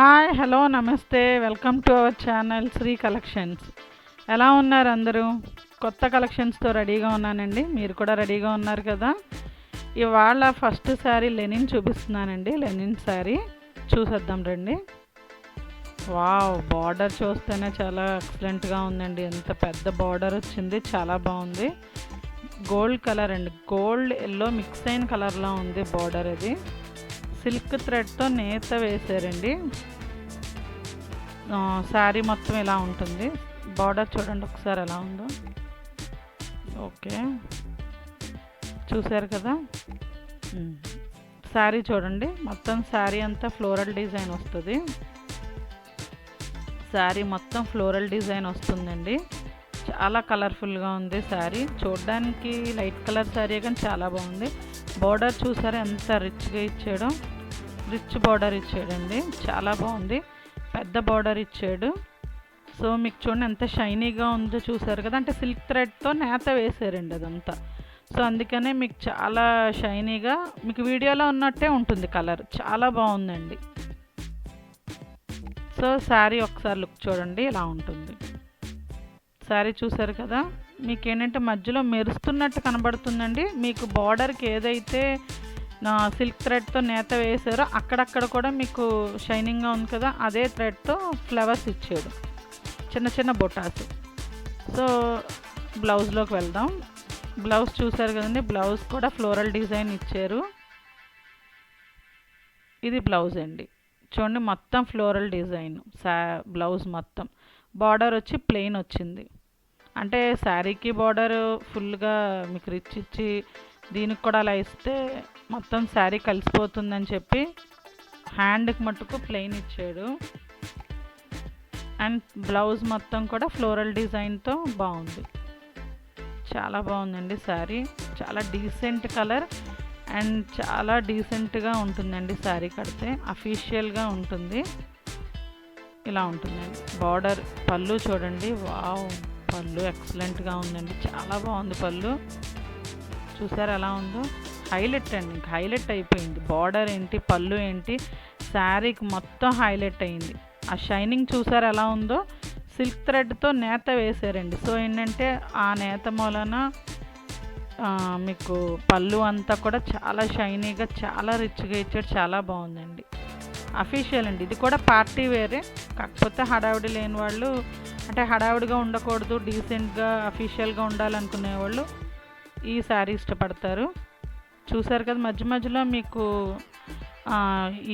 Hi hello నమస్తే welcome to our channel Shri collections. ఎలా ఉన్నారు అందరూ? కొత్త కలెక్షన్స్తో రెడీగా ఉన్నానండి. మీరు కూడా రెడీగా ఉన్నారు కదా. ఇవాళ ఫస్ట్ శారీ లెనిన్ చూపిస్తున్నానండి. లెనిన్ శారీ చూసేద్దాం రండి. వావ్, బార్డర్ చూస్తేనే చాలా ఎక్సలెంట్గా ఉందండి. ఎంత పెద్ద బార్డర్ వచ్చింది, చాలా బాగుంది. గోల్డ్ కలర్ అండి, గోల్డ్ ఎల్లో మిక్స్ అయిన కలర్లా ఉంది బార్డర్. అది సిల్క్ థ్రెడ్తో నేత వేసారండి. శారీ మొత్తం ఇలా ఉంటుంది. బార్డర్ చూడండి ఒకసారి ఎలా ఉందో. ఓకే, చూసారు కదా. శారీ చూడండి, మొత్తం శారీ అంతా ఫ్లోరల్ డిజైన్ వస్తుంది. శారీ మొత్తం ఫ్లోరల్ డిజైన్ వస్తుందండి. చాలా కలర్ఫుల్గా ఉంది శారీ. చూడడానికి లైట్ కలర్ శారీ కానీ చాలా బాగుంది. బార్డర్ చూసారా ఎంత రిచ్గా ఇచ్చాడో. రిచ్ బార్డర్ ఇచ్చాడండి, చాలా బాగుంది. పెద్ద బార్డర్ ఇచ్చాడు. సో మీకు చూడండి ఎంత షైనీగా ఉందో, చూసారు కదా. అంటే సిల్క్ థ్రెడ్తో నేత వేసారండి అదంతా. సో అందుకనే మీకు చాలా షైనీగా, మీకు వీడియోలో ఉన్నట్టే ఉంటుంది కలర్. చాలా బాగుందండి. సో శారీ ఒకసారి లుక్ చూడండి, ఇలా ఉంటుంది శారీ. చూసారు కదా. మీకు ఏంటంటే మధ్యలో మెరుస్తున్నట్టు కనబడుతుందండి. మీకు బార్డర్కి ఏదైతే సిల్క్ థ్రెడ్తో నేత వేసారో అక్కడక్కడ కూడా మీకు షైనింగ్గా ఉంది కదా, అదే థ్రెడ్తో ఫ్లవర్స్ ఇచ్చాడు, చిన్న చిన్న బొటాస్. సో బ్లౌజ్లోకి వెళ్దాం. బ్లౌజ్ చూసారు కదండి, బ్లౌజ్ కూడా ఫ్లోరల్ డిజైన్ ఇచ్చారు. ఇది బ్లౌజ్ అండి. చూడండి మొత్తం ఫ్లోరల్ డిజైన్ బ్లౌజ్ మొత్తం. బార్డర్ వచ్చి ప్లెయిన్ వచ్చింది. అంటే శారీకి బార్డర్ ఫుల్గా మీకు రిచ్ ఇచ్చి దీనికి కూడా అలా ఇస్తే మొత్తం శారీ కలిసిపోతుందని చెప్పి హ్యాండ్కి మట్టుకు ప్లెయిన్ ఇచ్చాడు. అండ్ బ్లౌజ్ మొత్తం కూడా ఫ్లోరల్ డిజైన్తో బాగుంది. చాలా బాగుందండి శారీ. చాలా డీసెంట్ కలర్ అండ్ చాలా డీసెంట్గా ఉంటుందండి శారీ కడితే. అఫీషియల్గా ఉంటుంది. ఇలా ఉంటుందండి బార్డర్. పళ్ళు చూడండి, వావ్, పళ్ళు ఎక్సలెంట్గా ఉందండి. చాలా బాగుంది పళ్ళు. చూసారు ఎలా ఉందో. హైలైట్ అండి, ఇంక హైలైట్ అయిపోయింది. బార్డర్ ఏంటి, పళ్ళు ఏంటి, శారీకి మొత్తం హైలైట్ అయింది. ఆ షైనింగ్ చూసారు ఎలా ఉందో. సిల్క్ థ్రెడ్తో నేత వేసారండి. సో ఏంటంటే ఆ నేత మూలన మీకు పళ్ళు అంతా కూడా చాలా షైనీగా, చాలా రిచ్గా ఇచ్చాడు. చాలా బాగుందండి. అఫీషియల్ అండి. ఇది కూడా పార్టీ వేరే. కాకపోతే హడావిడి లేని వాళ్ళు, అంటే హడావిడిగా ఉండకూడదు, డీసెంట్గా అఫీషియల్గా ఉండాలనుకునే వాళ్ళు ఈ శారీ ఇష్టపడతారు. చూసారు కదా, మధ్య మధ్యలో మీకు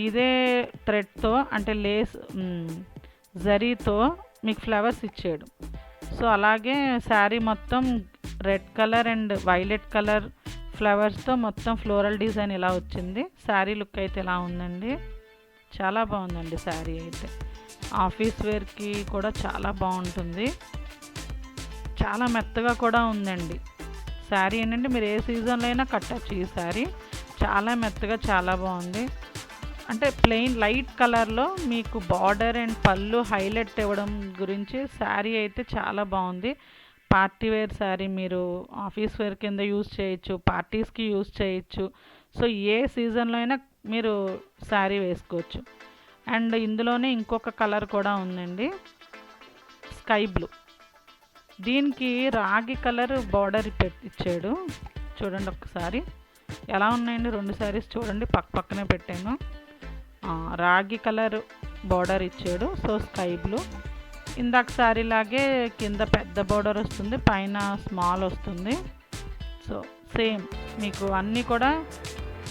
ఇదే థ్రెడ్తో, అంటే లేస్ జరీతో మీకు ఫ్లవర్స్ ఇచ్చాడు. సో అలాగే శారీ మొత్తం red colour and violet colour ఫ్లవర్స్తో మొత్తం ఫ్లోరల్ డిజైన్ ఇలా వచ్చింది. శారీ లుక్ అయితే ఇలా ఉందండి. చాలా బాగుందండి శారీ అయితే. ఆఫీస్ వేర్కి కూడా చాలా బాగుంటుంది. చాలా మెత్తగా కూడా ఉందండి శారీ. ఏంటంటే మీరు ఏ సీజన్లో అయినా కట్టచ్చు ఈ శారీ. చాలా మెత్తగా, చాలా బాగుంది. అంటే ప్లెయిన్ లైట్ కలర్లో మీకు బార్డర్ అండ్ పళ్ళు హైలైట్ ఇవ్వడం గురించి శారీ అయితే చాలా బాగుంది. పార్టీ వేర్ శారీ, మీరు ఆఫీస్ వేర్ కింద యూజ్ చేయొచ్చు, పార్టీస్కి యూజ్ చేయొచ్చు. సో ఏ సీజన్లో అయినా మీరు శారీ వేసుకోవచ్చు. అండ్ ఇందులోనే ఇంకొక కలర్ కూడా ఉందండి, స్కై బ్లూ. దీనికి రాగి కలర్ బార్డర్ ఇచ్చాడు. చూడండి ఒక్కసారి ఎలా ఉన్నాయండి రెండు శారీస్. చూడండి పక్క పక్కనే పెట్టాను. రాగి కలర్ బార్డర్ ఇచ్చాడు. So sky blue. ఇందాక శారీ లాగే కింద పెద్ద బార్డర్ వస్తుంది, పైన స్మాల్ వస్తుంది. సో సేమ్ మీకు అన్నీ కూడా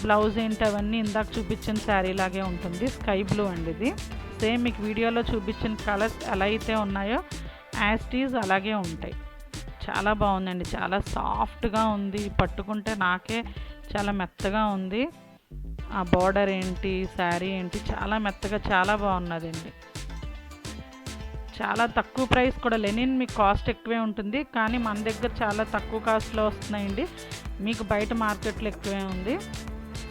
బ్లౌజ్ ఏంటి అవన్నీ ఇందాక చూపించిన శారీ లాగే ఉంటుంది. స్కై బ్లూ అండి ఇది. సేమ్ మీకు వీడియోలో చూపించిన కలర్స్ ఎలా అయితే ఉన్నాయో యాజ్ టీజ్ అలాగే ఉంటాయి. చాలా బాగుందండి. చాలా సాఫ్ట్గా ఉంది, పట్టుకుంటే నాకే చాలా మెత్తగా ఉంది. ఆ బార్డర్ ఏంటి, శారీ ఏంటి, చాలా మెత్తగా, చాలా బాగున్నదండి. చాలా తక్కువ ప్రైస్ కూడా. లెనిన్ మీకు కాస్ట్ ఎక్కువే ఉంటుంది, కానీ మన దగ్గర చాలా తక్కువ కాస్ట్లో వస్తున్నాయండి. మీకు బయట మార్కెట్లో ఎక్కువే ఉంది.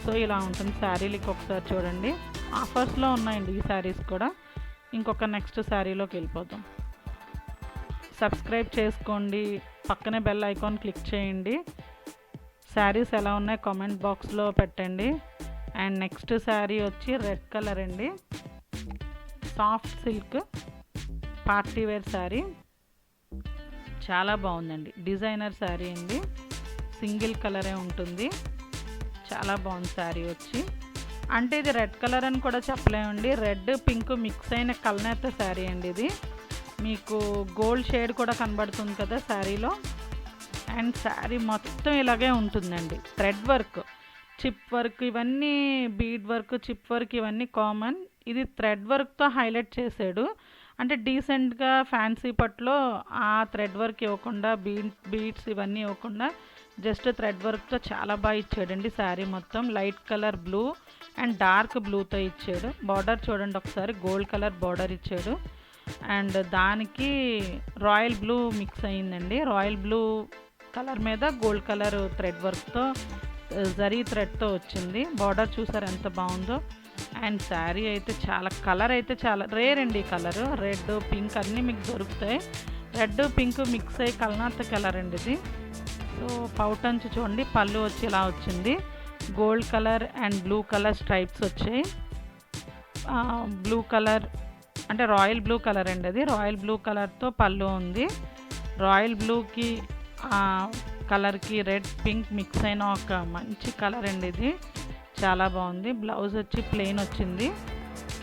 సో ఇలా ఉంటుంది శారీలకి. ఒకసారి చూడండి, ఆఫర్స్లో ఉన్నాయండి ఈ శారీస్ కూడా. ఇంకొక నెక్స్ట్ శారీలోకి వెళ్ళిపోతాం. సబ్స్క్రైబ్ చేసుకోండి, పక్కనే బెల్ ఐకాన్ క్లిక్ చేయండి. శారీస్ ఎలా ఉన్నాయి కామెంట్ బాక్స్లో పెట్టండి. అండ్ నెక్స్ట్ శారీ వచ్చి రెడ్ కలర్ అండి. Soft silk party wear sari, చాలా బాగుందండి. డిజైనర్ శారీ అండి, సింగిల్ కలరే ఉంటుంది. చాలా బాగుంది శారీ వచ్చి. అంటే ఇది రెడ్ కలర్ అని కూడా చెప్పలేమండి, రెడ్ పింక్ మిక్స్ అయిన కల్నేత శారీ అండి ఇది. మీకు గోల్డ్ షేడ్ కూడా కనబడుతుంది కదా శారీలో. అండ్ శారీ మొత్తం ఇలాగే ఉంటుందండి. థ్రెడ్ వర్క్, చిప్ వర్క్, ఇవన్నీ బీడ్ వర్క్, చిప్ వర్క్ ఇవన్నీ కామన్. ఇది థ్రెడ్ వర్క్తో హైలైట్ చేశాడు. అంటే డీసెంట్గా ఫ్యాన్సీ పట్లో ఆ థ్రెడ్ వర్క్ ఇవ్వకుండా, బీడ్స్ ఇవన్నీ ఇవ్వకుండా జస్ట్ థ్రెడ్ వర్క్తో చాలా బాగా ఇచ్చాడండి. శారీ మొత్తం light colour blue and dark బ్లూతో ఇచ్చాడు. బార్డర్ చూడండి ఒకసారి, గోల్డ్ కలర్ బార్డర్ ఇచ్చాడు. అండ్ దానికి రాయల్ బ్లూ మిక్స్ అయ్యిందండి. రాయల్ బ్లూ కలర్ మీద గోల్డ్ కలర్ థ్రెడ్ వర్క్తో, జరీ థ్రెడ్తో వచ్చింది. బార్డర్ చూసారు ఎంత బాగుందో. అండ్ శారీ అయితే చాలా, కలర్ అయితే చాలా రేర్ అండి. కలరు రెడ్ పింక్ అన్నీ మీకు దొరుకుతాయి. రెడ్ పింక్ మిక్స్ అయ్యి కల్నాథ్ కలర్ అండి ఇది. సో పౌటంచి చూడండి, పళ్ళు వచ్చి ఇలా వచ్చింది. Gold colour and blue colour stripes వచ్చాయి. బ్లూ కలర్ అంటే రాయల్ బ్లూ కలర్ అండి అది. రాయల్ బ్లూ కలర్తో పళ్ళు ఉంది. రాయల్ బ్లూకి కలర్కి రెడ్ పింక్ మిక్స్ అయిన ఒక మంచి కలర్ అండి ఇది. చాలా బాగుంది. బ్లౌజ్ వచ్చి ప్లెయిన్ వచ్చింది.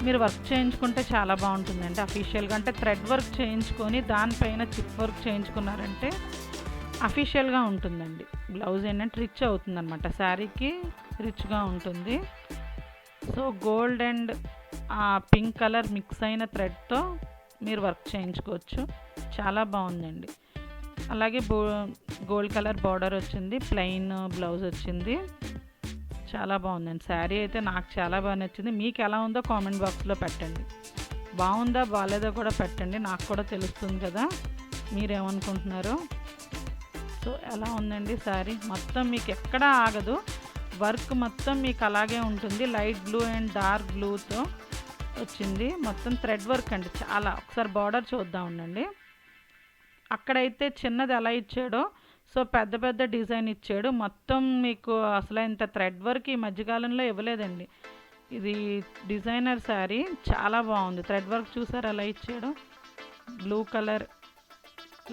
మీరు వర్క్ చేయించుకుంటే చాలా బాగుంటుందండి అఫీషియల్గా. అంటే థ్రెడ్ వర్క్ చేయించుకొని దానిపైన చిప్ వర్క్ చేయించుకున్నారంటే అఫీషియల్గా ఉంటుందండి. బ్లౌజ్ ఏంటంటే రిచ్ అవుతుంది అనమాట, శారీకి రిచ్గా ఉంటుంది. So gold and pink colour mix అయిన థ్రెడ్తో మీరు వర్క్ చేయించుకోవచ్చు. చాలా బాగుందండి. అలాగే గోల్డ్ కలర్ బార్డర్ వచ్చింది, ప్లెయిన్ బ్లౌజ్ వచ్చింది. చాలా బాగుందండి శారీ అయితే. నాకు చాలా బాగా నచ్చింది. మీకు ఎలా ఉందో కామెంట్ బాక్స్లో పెట్టండి. బాగుందా బాగాలేదో కూడా పెట్టండి, నాకు కూడా తెలుస్తుంది కదా మీరేమనుకుంటున్నారో. సో ఎలా ఉందండి శారీ మొత్తం, మీకు ఎక్కడా ఆగదు. వర్క్ మొత్తం మీకు అలాగే ఉంటుంది. లైట్ బ్లూ అండ్ డార్క్ బ్లూతో వచ్చింది. మొత్తం థ్రెడ్ వర్క్ అండి చాలా. ఒకసారి బార్డర్ చూద్దాం ఉండండి. అక్కడైతే చిన్నది ఎలా ఇచ్చాడో సో పెద్ద పెద్ద డిజైన్ ఇచ్చాడు. మొత్తం మీకు అసలు ఇంత థ్రెడ్ వర్క్ ఈ మధ్యకాలంలో ఇవ్వలేదండి. ఇది డిజైనర్ శారీ, చాలా బాగుంది. థ్రెడ్ వర్క్ చూసారు ఎలా ఇచ్చాడు. Blue colour,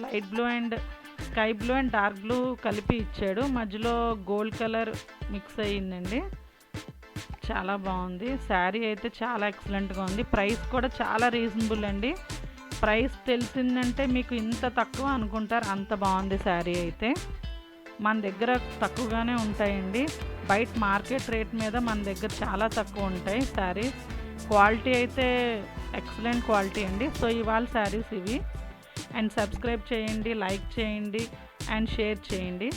light blue and sky blue and dark blue కలిపి ఇచ్చాడు. మధ్యలో గోల్డ్ కలర్ మిక్స్ అయ్యిందండి. చాలా బాగుంది శారీ అయితే, చాలా ఎక్సలెంట్గా ఉంది. ప్రైస్ కూడా చాలా రీజనబుల్ అండి. ప్రైస్ తెలిసిందంటే మీకు ఇంత తక్కువ అనుకుంటారు, అంత బాగుంది శారీ అయితే. మన దగ్గర తక్కువగానే ఉంటాయండి. బయట మార్కెట్ రేట్ మీద మన దగ్గర చాలా తక్కువ ఉంటాయి శారీస్. క్వాలిటీ అయితే ఎక్సలెంట్ క్వాలిటీ అండి. సో ఇవాళ శారీస్ ఇవి. అండ్ సబ్స్క్రైబ్ చేయండి, లైక్ చేయండి అండ్ షేర్ చేయండి.